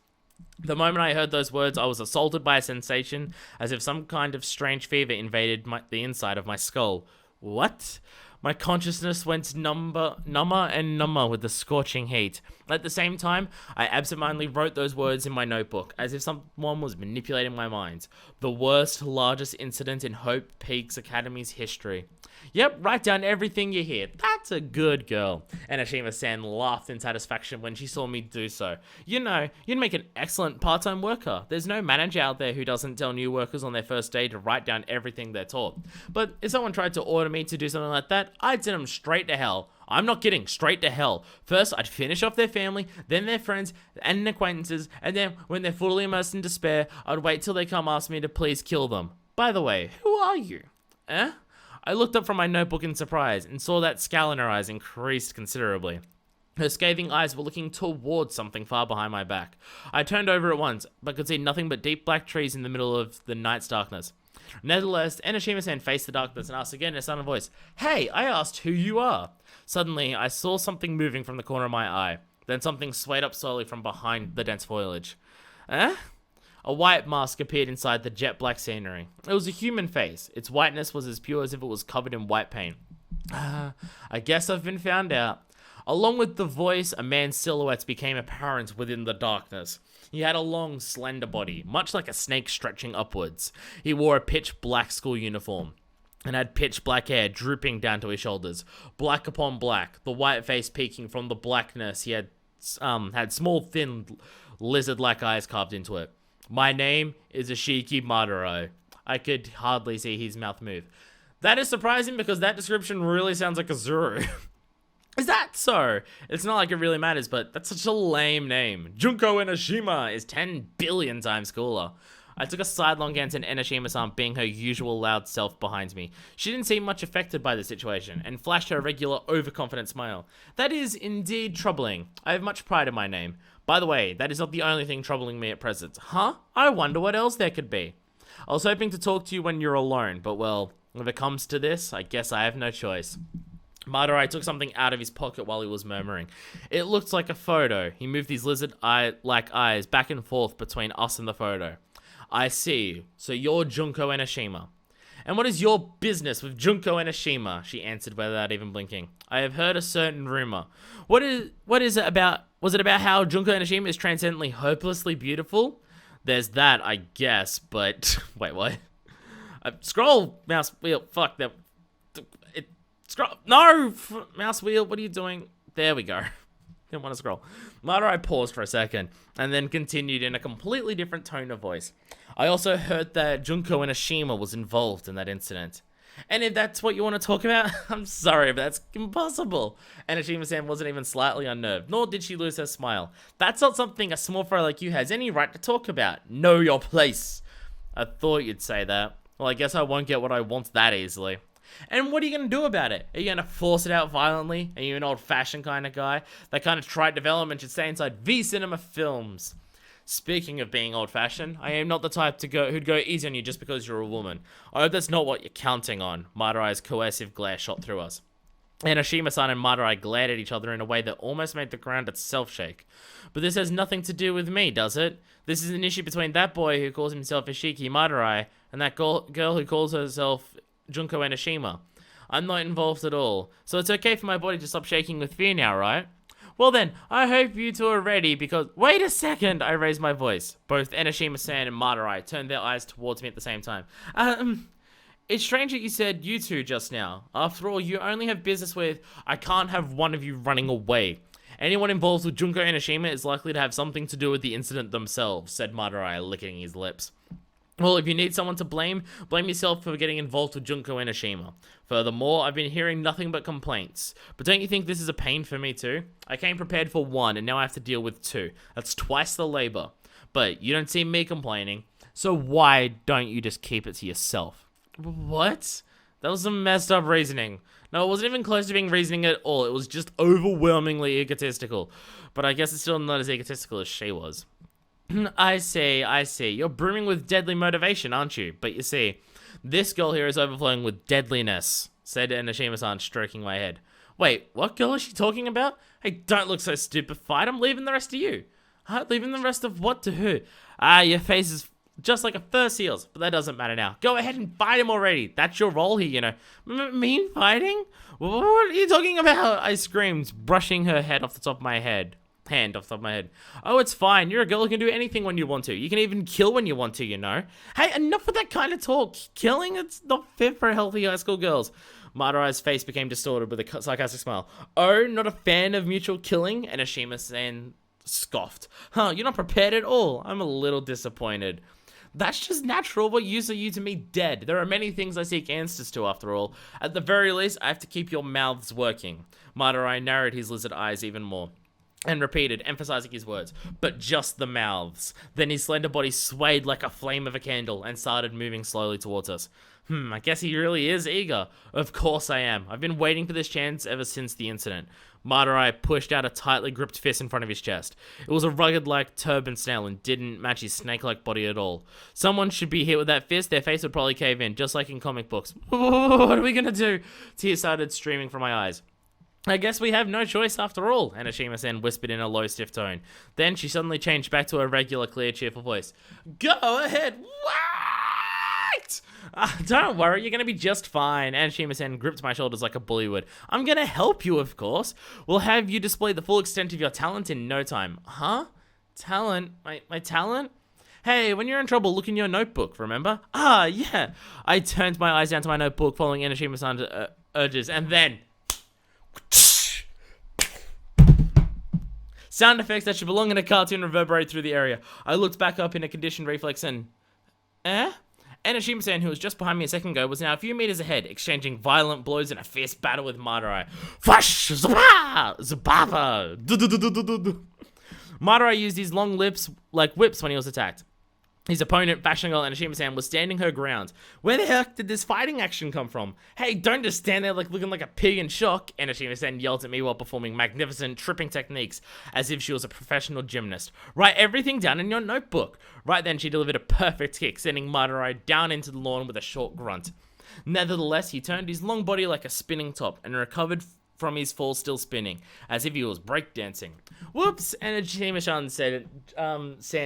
The moment I heard those words, I was assaulted by a sensation, as if some kind of strange fever invaded the inside of my skull. What? My consciousness went number and number with the scorching heat. At the same time, I absentmindedly wrote those words in my notebook, as if someone was manipulating my mind. The worst, largest incident in Hope Peaks Academy's history. Yep, write down everything you hear. That's a good girl. Enoshima-san laughed in satisfaction when she saw me do so. You know, you'd make an excellent part-time worker. There's no manager out there who doesn't tell new workers on their first day to write down everything they're taught. But if someone tried to order me to do something like that, I'd send them straight to hell. I'm not kidding, straight to hell. First, I'd finish off their family, then their friends and acquaintances, and then, when they're fully immersed in despair, I'd wait till they come ask me to please kill them. By the way, who are you? Eh? I looked up from my notebook in surprise and saw that scowl in her eyes increased considerably. Her scathing eyes were looking towards something far behind my back. I turned over at once, but could see nothing but deep black trees in the middle of the night's darkness. Nevertheless, Enoshima-san faced the darkness and asked again in a sullen voice, "Hey, I asked who you are." Suddenly, I saw something moving from the corner of my eye. Then something swayed up slowly from behind the dense foliage. Eh? A white mask appeared inside the jet black scenery. It was a human face. Its whiteness was as pure as if it was covered in white paint. I guess I've been found out. Along with the voice, a man's silhouette became apparent within the darkness. He had a long, slender body, much like a snake stretching upwards. He wore a pitch black school uniform and had pitch black hair drooping down to his shoulders, black upon black, the white face peeking from the blackness. He had small, thin, lizard-like eyes carved into it. My name is Ashiki Madarai. I could hardly see his mouth move. That is surprising because that description really sounds like a Zuru. Is that so? It's not like it really matters, but that's such a lame name. Junko Enoshima is 10 billion times cooler. I took a sidelong glance at Enoshima-san being her usual loud self behind me. She didn't seem much affected by the situation, and flashed her regular overconfident smile. That is indeed troubling. I have much pride in my name. By the way, that is not the only thing troubling me at present. Huh? I wonder what else there could be. I was hoping to talk to you when you're alone, but well, if it comes to this, I guess I have no choice. Madarai took something out of his pocket while he was murmuring. It looked like a photo. He moved his lizard-like eyes back and forth between us and the photo. I see. So you're Junko Enoshima. And what is your business with Junko Enoshima? She answered without even blinking. I have heard a certain rumor. What is it about? Was it about how Junko Enoshima is transcendently hopelessly beautiful? There's that, I guess, but... Wait, what? Scroll, mouse wheel. Fuck that. Scroll. No! Mouse wheel, what are you doing? There we go. Didn't want to scroll. Madarai paused for a second, and then continued in a completely different tone of voice. I also heard that Junko Enoshima was involved in that incident. And if that's what you want to talk about, I'm sorry, but that's impossible. Enoshima-san wasn't even slightly unnerved, nor did she lose her smile. That's not something a small fry like you has any right to talk about. Know your place. I thought you'd say that. Well, I guess I won't get what I want that easily. And what are you going to do about it? Are you going to force it out violently? Are you an old-fashioned kind of guy? That kind of trite development should stay inside V-Cinema films. Speaking of being old-fashioned, I am not the type who'd go easy on you just because you're a woman. I hope that's not what you're counting on. Madarai's coercive glare shot through us. Enoshima-san and Madarai glared at each other in a way that almost made the ground itself shake. But this has nothing to do with me, does it? This is an issue between that boy who calls himself Ashiki Madarai and that girl who calls herself Junko Enoshima. I'm not involved at all, so it's okay for my body to stop shaking with fear now, right? Well then, I hope you two are ready because... Wait a second! I raised my voice. Both Enoshima-san and Madarai turned their eyes towards me at the same time. It's strange that you said you two just now. After all, you only have business with... I can't have one of you running away. Anyone involved with Junko Enoshima is likely to have something to do with the incident themselves, said Madarai, licking his lips. Well, if you need someone to blame yourself for getting involved with Junko Enoshima. Furthermore, I've been hearing nothing but complaints. But don't you think this is a pain for me too? I came prepared for one, and now I have to deal with two. That's twice the labor. But you don't see me complaining. So why don't you just keep it to yourself? What? That was some messed up reasoning. No, it wasn't even close to being reasoning at all. It was just overwhelmingly egotistical. But I guess it's still not as egotistical as she was. I see. You're brimming with deadly motivation, aren't you? But you see, this girl here is overflowing with deadliness, said Enoshima-san, stroking my head. Wait, what girl is she talking about? Hey, don't look so stupefied. I'm leaving the rest to you. Leaving the rest of what to who? Your face is just like a first heals, but that doesn't matter now. Go ahead and fight him already. That's your role here, you know. Me fighting? What are you talking about? I screamed, brushing her head off the top of my head. Hand off the top of my head. Oh, it's fine. You're a girl who can do anything when you want to. You can even kill when you want to, you know. Hey, enough of that kind of talk. Killing, it's not fit for healthy high school girls. Madarai's face became distorted with a sarcastic smile. Oh, not a fan of mutual killing? And Enoshima-san scoffed. Huh, you're not prepared at all. I'm a little disappointed. That's just natural. What use are you to me dead? There are many things I seek answers to, after all. At the very least, I have to keep your mouths working. Madarai narrowed his lizard eyes even more and repeated, emphasizing his words, but just the mouths. Then his slender body swayed like a flame of a candle and started moving slowly towards us. I guess he really is eager. Of course I am. I've been waiting for this chance ever since the incident. Madarai pushed out a tightly gripped fist in front of his chest. It was a rugged-like turban snail and didn't match his snake-like body at all. Someone should be hit with that fist, their face would probably cave in, just like in comic books. What are we gonna do? Tears started streaming from my eyes. I guess we have no choice after all, Enoshima-san whispered in a low, stiff tone. Then she suddenly changed back to her regular, clear, cheerful voice. Go ahead! What? Don't worry, you're gonna be just fine. Enoshima-san gripped my shoulders like a bully would. I'm gonna help you, of course. We'll have you display the full extent of your talent in no time. Huh? Talent? My talent? Hey, when you're in trouble, look in your notebook, remember? Ah, yeah. I turned my eyes down to my notebook, following Enoshima-san's urges, and then... Sound effects that should belong in a cartoon reverberated through the area. I looked back up in a conditioned reflex and... Enoshima-san, who was just behind me a second ago, was now a few meters ahead, exchanging violent blows in a fierce battle with Madarai. Fash! Zaba! Zababa! Madarai used his long lips like whips when he was attacked. His opponent, Fashion Girl Enoshima-san, was standing her ground. Where the heck did this fighting action come from? Hey, don't just stand there like looking like a pig in shock, Enoshima-san yelled at me while performing magnificent tripping techniques as if she was a professional gymnast. Write everything down in your notebook. Right then, she delivered a perfect kick, sending Madarai down into the lawn with a short grunt. Nevertheless, he turned his long body like a spinning top and recovered from his fall still spinning, as if he was breakdancing. Whoops! Enoshima-san said,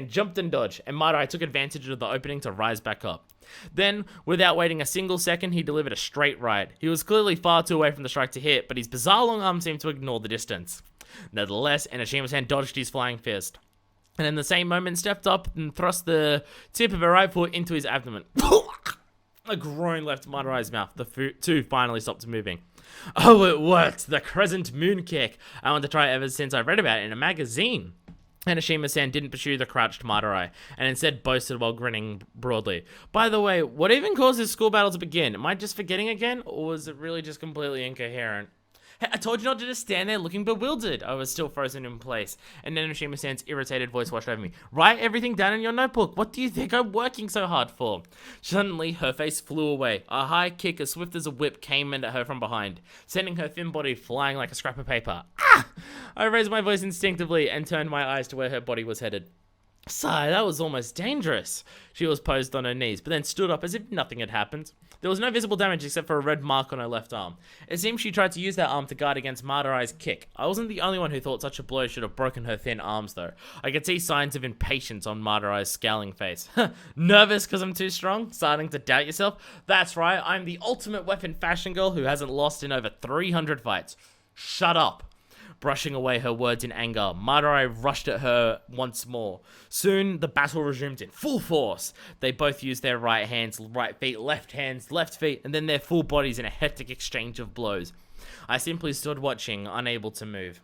jumped and dodged, and Madarai took advantage of the opening to rise back up. Then, without waiting a single second, he delivered a straight right. He was clearly far too away from the strike to hit, but his bizarre long arm seemed to ignore the distance. Nevertheless, Enoshima-san dodged his flying fist, and in the same moment stepped up and thrust the tip of her right foot into his abdomen. A groan left Madarai's mouth. The two finally stopped moving. Oh, it worked! The crescent moon kick! I want to try it ever since I read about it in a magazine. Enoshima-san didn't pursue the crouched Madarai, and instead boasted while grinning broadly. By the way, what even caused this school battle to begin? Am I just forgetting again, or was it really just completely incoherent? Hey, I told you not to just stand there looking bewildered. I was still frozen in place, and Enoshima-san's irritated voice washed over me. Write everything down in your notebook. What do you think I'm working so hard for? Suddenly, her face flew away. A high kick as swift as a whip came at her from behind, sending her thin body flying like a scrap of paper. Ah! I raised my voice instinctively and turned my eyes to where her body was headed. Sigh, that was almost dangerous. She was posed on her knees, but then stood up as if nothing had happened. There was no visible damage except for a red mark on her left arm. It seemed she tried to use that arm to guard against Madarai's kick. I wasn't the only one who thought such a blow should have broken her thin arms, though. I could see signs of impatience on Madarai's scowling face. Nervous because I'm too strong? Starting to doubt yourself? That's right, I'm the ultimate weapon fashion girl who hasn't lost in over 300 fights. Shut up. Brushing away her words in anger, Madarai rushed at her once more. Soon, the battle resumed in full force. They both used their right hands, right feet, left hands, left feet, and then their full bodies in a hectic exchange of blows. I simply stood watching, unable to move.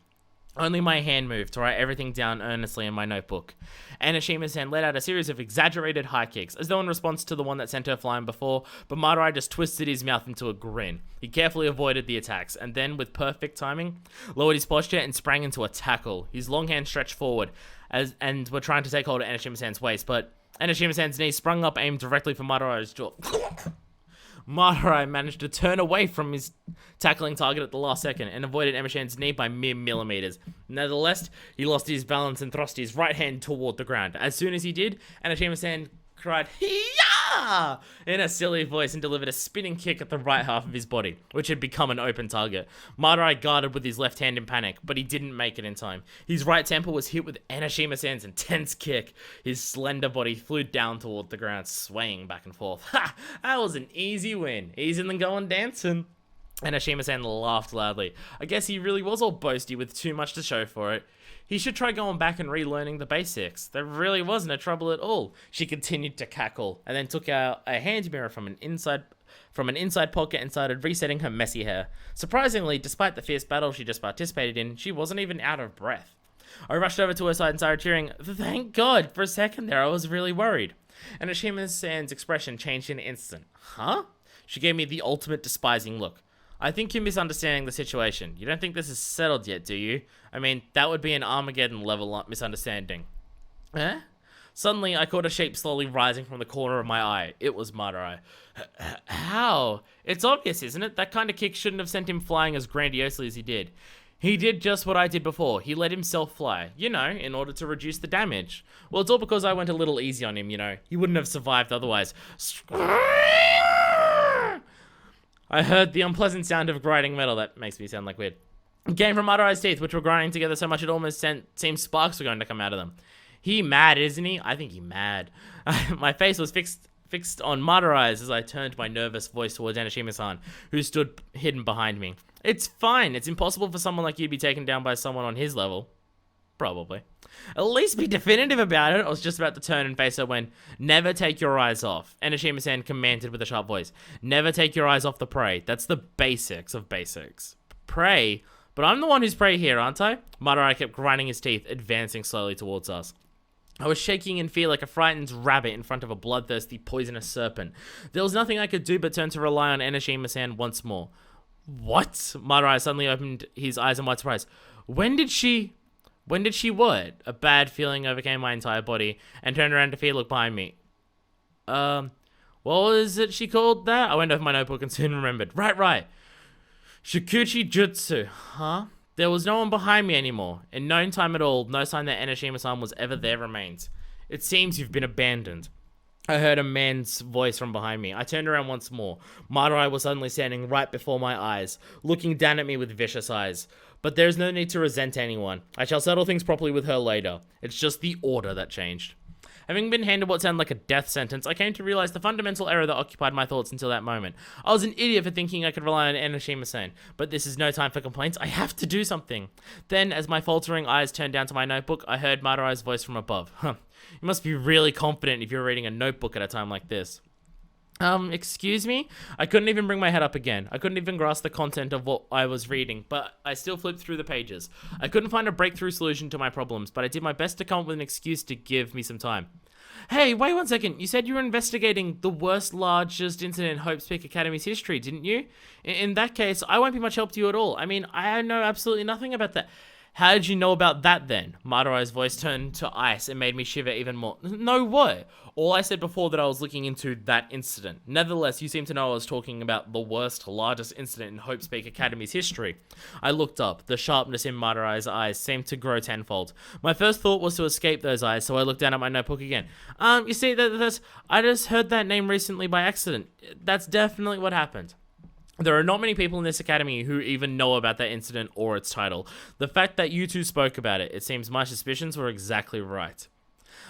Only my hand moved to write everything down earnestly in my notebook. Enoshima-san let out a series of exaggerated high kicks, as though in response to the one that sent her flying before, but Madarai just twisted his mouth into a grin. He carefully avoided the attacks, and then, with perfect timing, lowered his posture and sprang into a tackle. His long hand stretched forward, and were trying to take hold of Enoshima-san's waist, but Enoshima-san's knee sprung up, aimed directly for Madarai's jaw. Madarai managed to turn away from his tackling target at the last second and avoided Enoshima-san's knee by mere millimeters. Nevertheless, he lost his balance and thrust his right hand toward the ground. As soon as he did, Enoshima-san cried, "Hiya!" in a silly voice and delivered a spinning kick at the right half of his body, which had become an open target. Madurai guarded with his left hand in panic, but he didn't make it in time. His right temple was hit with Enoshima-san's intense kick. His slender body flew down toward the ground, swaying back and forth. Ha! That was an easy win. Easier than going dancing. Enoshima-san laughed loudly. I guess he really was all boasty with too much to show for it. He should try going back and relearning the basics. There really wasn't a trouble at all. She continued to cackle, and then took out a hand mirror from an inside pocket and started resetting her messy hair. Surprisingly, despite the fierce battle she just participated in, she wasn't even out of breath. I rushed over to her side and started cheering. Thank God! For a second there, I was really worried. And Enoshima-san's expression changed in an instant. Huh? She gave me the ultimate despising look. I think you're misunderstanding the situation. You don't think this is settled yet, do you? I mean, that would be an Armageddon-level misunderstanding. Eh? Suddenly, I caught a shape slowly rising from the corner of my eye. It was Madurai. How? It's obvious, isn't it? That kind of kick shouldn't have sent him flying as grandiosely as he did. He did just what I did before. He let himself fly, you know, in order to reduce the damage. Well, it's all because I went a little easy on him, you know. He wouldn't have survived otherwise. I heard the unpleasant sound of grinding metal. That makes me sound like weird. It came from Madurai's teeth, which were grinding together so much it almost seemed sparks were going to come out of them. He mad, isn't he? I think he mad. My face was fixed on Madurai's as I turned my nervous voice towards Enoshima-san, who stood hidden behind me. It's fine. It's impossible for someone like you to be taken down by someone on his level. Probably. At least be definitive about it. I was just about to turn and face her when, never take your eyes off. Enoshima-san commanded with a sharp voice. Never take your eyes off the prey. That's the basics of basics. Prey? But I'm the one who's prey here, aren't I? Madurai kept grinding his teeth, advancing slowly towards us. I was shaking in fear like a frightened rabbit in front of a bloodthirsty, poisonous serpent. There was nothing I could do but turn to rely on Enoshima-san once more. What? Madurai suddenly opened his eyes in wide surprise. When did she what? A bad feeling overcame my entire body, and turned around to fear look behind me. What was it she called that? I went over my notebook and soon remembered. Right. Shikuchi Jutsu. Huh? There was no one behind me anymore. In no time at all, no sign that Enoshima-san was ever there remains. It seems you've been abandoned. I heard a man's voice from behind me. I turned around once more. Madurai was suddenly standing right before my eyes, looking down at me with vicious eyes. But there's no need to resent anyone. I shall settle things properly with her later. It's just the order that changed. Having been handed what sounded like a death sentence, I came to realize the fundamental error that occupied my thoughts until that moment. I was an idiot for thinking I could rely on Enoshima-san, but this is no time for complaints. I have to do something. Then, as my faltering eyes turned down to my notebook, I heard Madurai's voice from above. You must be really confident if you're reading a notebook at a time like this. Excuse me? I couldn't even bring my head up again. I couldn't even grasp the content of what I was reading, but I still flipped through the pages. I couldn't find a breakthrough solution to my problems, but I did my best to come up with an excuse to give me some time. Hey, wait 1 second. You said you were investigating the worst, largest incident in Hope's Peak Academy's history, didn't you? In that case, I won't be much help to you at all. I mean, I know absolutely nothing about that. How did you know about that then? Madurai's voice turned to ice and made me shiver even more. No, what? All I said before that I was looking into that incident. Nevertheless, you seem to know I was talking about the worst, largest incident in Hope's Peak Academy's history. I looked up. The sharpness in Madurai's eyes seemed to grow tenfold. My first thought was to escape those eyes, so I looked down at my notebook again. You see, I just heard that name recently by accident. That's definitely what happened. There are not many people in this academy who even know about that incident or its title. The fact that you two spoke about it seems my suspicions were exactly right.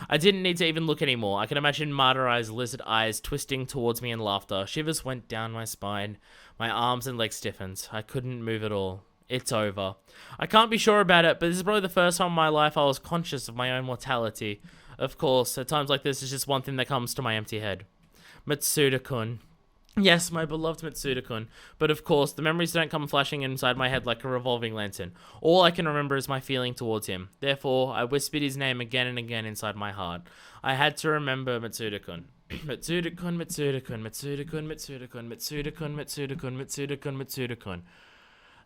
I didn't need to even look anymore. I can imagine Madurai's lizard eyes twisting towards me in laughter. Shivers went down my spine. My arms and legs stiffened. I couldn't move at all. It's over. I can't be sure about it, but this is probably the first time in my life I was conscious of my own mortality. Of course, at times like this, it's just one thing that comes to my empty head. Mitsuda-kun. Yes, my beloved Mitsuda-kun, but of course, the memories don't come flashing inside my head like a revolving lantern. All I can remember is my feeling towards him. Therefore, I whispered his name again and again inside my heart. I had to remember Mitsuda-kun. Mitsuda-kun, Mitsuda-kun, Mitsuda-kun, Mitsuda-kun, Mitsuda-kun, Mitsuda-kun, Mitsuda-kun, Mitsuda-kun.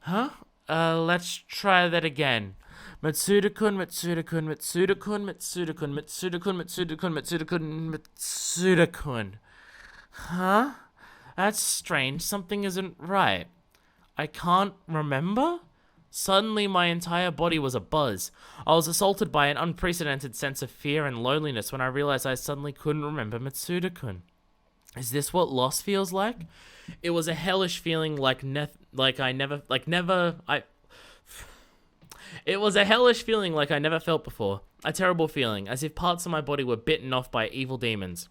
Huh? Let's try that again. Mitsuda-kun, Mitsuda-kun, Mitsuda-kun, Mitsuda-kun, Mitsuda-kun, Mitsuda-kun, Mitsuda-kun, Mitsuda-kun. Huh? That's strange. Something isn't right. I can't remember? Suddenly, my entire body was abuzz. I was assaulted by an unprecedented sense of fear and loneliness when I realized I suddenly couldn't remember Mitsuda-kun. Is this what loss feels like? It was a hellish feeling It was a hellish feeling like I never felt before. A terrible feeling, as if parts of my body were bitten off by evil demons.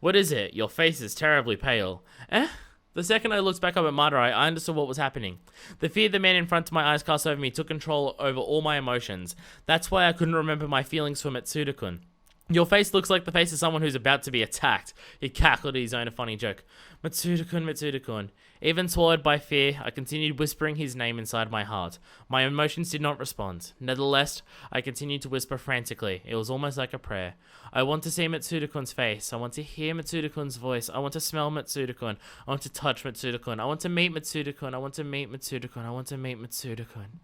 What is it? Your face is terribly pale. Eh? The second I looked back up at Madarai, I understood what was happening. The fear the man in front of my eyes cast over me took control over all my emotions. That's why I couldn't remember my feelings for Mitsuda-kun. Your face looks like the face of someone who's about to be attacked. He cackled at his own funny joke. Mitsuda-kun, Mitsuda-kun. Even swallowed by fear, I continued whispering his name inside my heart. My emotions did not respond. Nevertheless, I continued to whisper frantically. It was almost like a prayer. I want to see Mitsuda-kun's face. I want to hear Mitsuda-kun's voice. I want to smell Mitsuda-kun. I want to touch Mitsuda-kun. I want to meet Mitsuda-kun. I want to meet Mitsuda-kun. I want to meet Mitsuda-kun.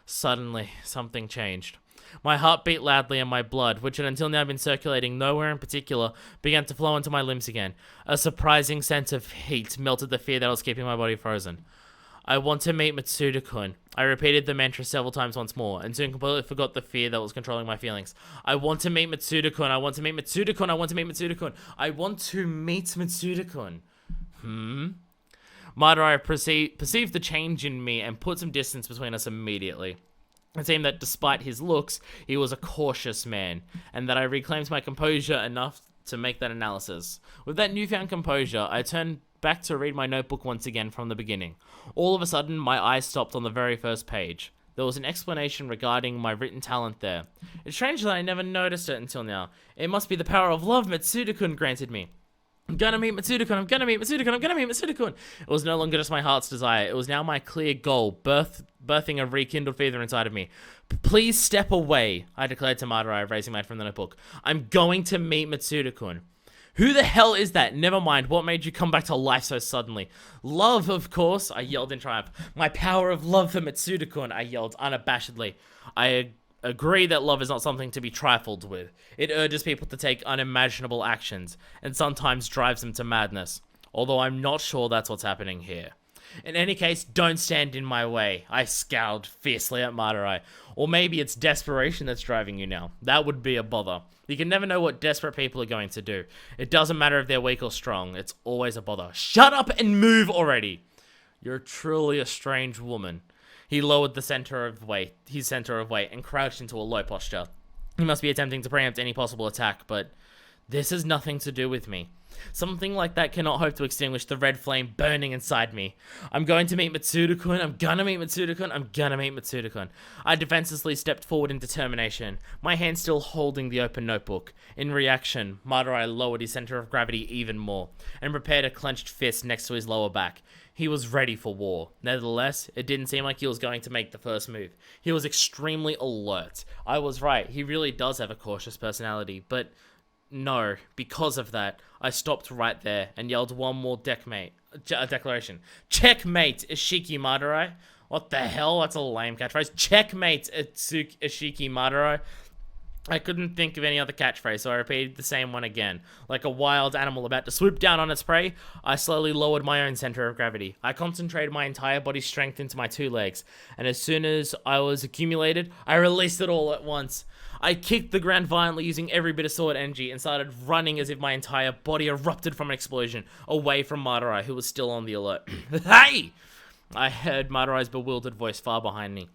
Suddenly, something changed. My heart beat loudly and my blood, which had until now been circulating nowhere in particular, began to flow into my limbs again. A surprising sense of heat melted the fear that was keeping my body frozen. I want to meet Mitsuda-kun. I repeated the mantra several times once more, and soon completely forgot the fear that was controlling my feelings. I want to meet Mitsuda-kun. I want to meet Mitsuda-kun. I want to meet Mitsuda-kun. I want to meet Mitsuda-kun. Madarai perceived the change in me and put some distance between us immediately. It seemed that despite his looks, he was a cautious man, and that I reclaimed my composure enough to make that analysis. With that newfound composure, I turned back to read my notebook once again from the beginning. All of a sudden, my eyes stopped on the very first page. There was an explanation regarding my written talent there. It's strange that I never noticed it until now. It must be the power of love Mitsuda-kun granted me. I'm gonna meet Mitsuda-kun, I'm gonna meet Mitsuda-kun, I'm gonna meet Mitsuda-kun. It was no longer just my heart's desire. It was now my clear goal, birthing a rekindled fever inside of me. Please step away, I declared to Madarai, raising my head from the notebook. I'm going to meet Mitsuda-kun. Who the hell is that? Never mind, what made you come back to life so suddenly? Love, of course, I yelled in triumph. My power of love for Mitsuda-kun, I yelled unabashedly. I agree that love is not something to be trifled with. It urges people to take unimaginable actions, and sometimes drives them to madness. Although I'm not sure that's what's happening here. In any case, don't stand in my way. I scowled fiercely at Madarai. Or maybe it's desperation that's driving you now. That would be a bother. You can never know what desperate people are going to do. It doesn't matter if they're weak or strong. It's always a bother. Shut up and move already! You're truly a strange woman. He lowered his center of weight, and crouched into a low posture. He must be attempting to preempt any possible attack, but this has nothing to do with me. Something like that cannot hope to extinguish the red flame burning inside me. I'm going to meet Mitsuda-kun, I'm gonna meet Mitsuda-kun, I'm gonna meet Mitsuda-kun. I defensively stepped forward in determination, my hand still holding the open notebook. In reaction, Madarai lowered his center of gravity even more, and prepared a clenched fist next to his lower back. He was ready for war. Nevertheless, it didn't seem like he was going to make the first move. He was extremely alert. I was right, he really does have a cautious personality, but no, because of that, I stopped right there and yelled one more declaration. Checkmate, Ishiki Madarai. What the hell? That's a lame catchphrase. Checkmate, Ishiki Madarai. I couldn't think of any other catchphrase, so I repeated the same one again. Like a wild animal about to swoop down on its prey, I slowly lowered my own center of gravity. I concentrated my entire body's strength into my two legs, and as soon as I was accumulated, I released it all at once. I kicked the ground violently using every bit of sword energy and started running as if my entire body erupted from an explosion, away from Madarai, who was still on the alert. Hey! I heard Madarai's bewildered voice far behind me.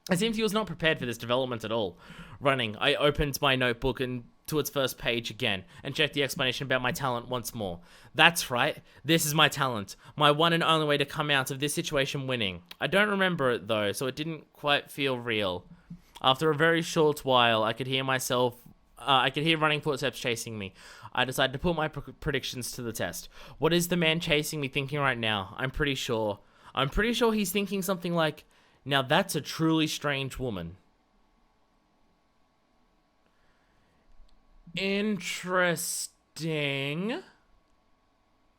It seemed he was not prepared for this development at all. Running, I opened my notebook and to its first page again, and checked the explanation about my talent once more. That's right, this is my talent. My one and only way to come out of this situation winning. I don't remember it though, so it didn't quite feel real. After a very short while, I could hear running footsteps chasing me. I decided to put my predictions to the test. What is the man chasing me thinking right now? I'm pretty sure he's thinking something like, now that's a truly strange woman. Interesting.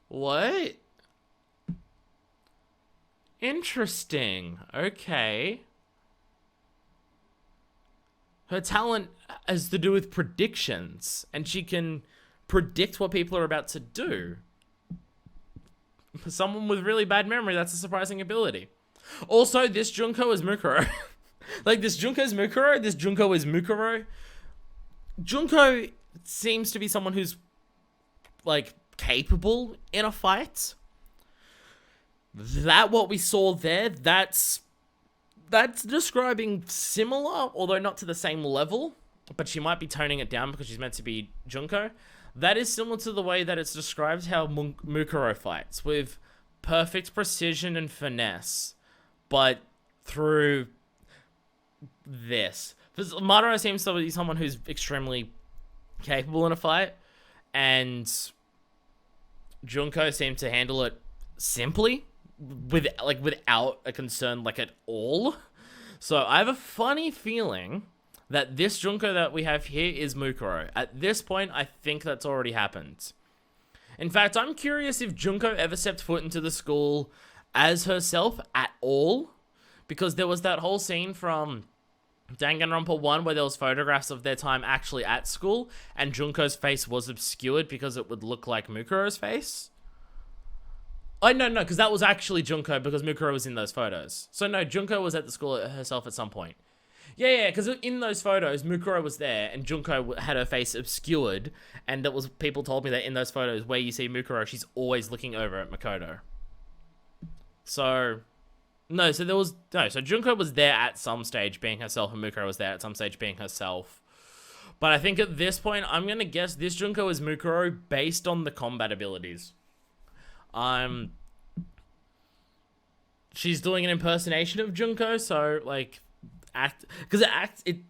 What? Interesting. Okay. Her talent has to do with predictions, and she can predict what people are about to do. For someone with really bad memory, that's a surprising ability. Also, this Junko is Mukuro. Like, this Junko is Mukuro, this Junko is Mukuro. Junko seems to be someone who's, like, capable in a fight. That what we saw there, that's describing similar, although not to the same level, but she might be toning it down because she's meant to be Junko. That is similar to the way that it's described how Mukuro fights, with perfect precision and finesse, but through this. Because Madara seems to be someone who's extremely capable in a fight, and Junko seemed to handle it simply, without a concern at all. So I have a funny feeling that this Junko that we have here is Mukuro. At this point, I think that's already happened. In fact, I'm curious if Junko ever stepped foot into the school as herself at all, because there was that whole scene from Danganronpa 1 where there was photographs of their time actually at school, and Junko's face was obscured because it would look like Mukuro's face. Oh, no, because that was actually Junko, because Mukuro was in those photos. So no, Junko was at the school herself at some point. Yeah, because in those photos, Mukuro was there, and Junko had her face obscured, and that was, people told me that in those photos where you see Mukuro, she's always looking over at Makoto. So so Junko was there at some stage being herself, and Mukuro was there at some stage being herself. But I think at this point, I'm going to guess this Junko is Mukuro based on the combat abilities. She's doing an impersonation of Junko, so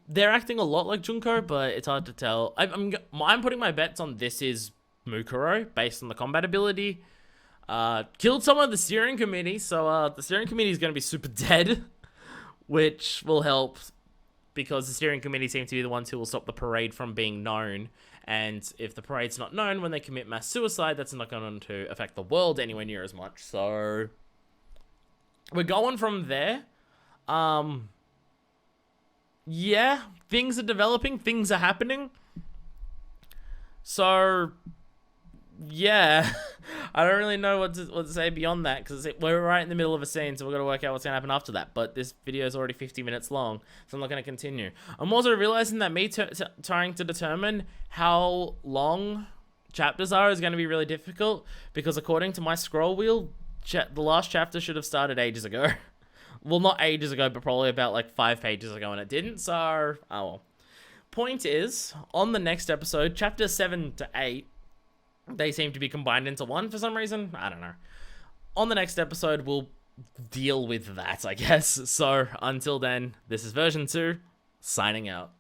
they're acting a lot like Junko, but it's hard to tell. I'm putting my bets on this is Mukuro based on the combat ability. Killed someone of the steering committee, so the steering committee is going to be super dead, which will help because the steering committee seem to be the ones who will stop the parade from being known. And if the parade's not known when they commit mass suicide, that's not going to affect the world anywhere near as much. So we're going from there. Yeah, things are developing, things are happening. So yeah, I don't really know what to say beyond that, because we're right in the middle of a scene, so we're going to work out what's going to happen after that. But this video is already 50 minutes long, so I'm not going to continue. I'm also realizing that me trying to determine how long chapters are is going to be really difficult, because according to my scroll wheel, the last chapter should have started ages ago. Well, not ages ago, but probably about 5 pages ago, and it didn't, so oh well. Point is, on the next episode, chapters 7 to 8, they seem to be combined into one for some reason. I don't know. On the next episode, we'll deal with that, I guess. So, until then, this is version 2, signing out.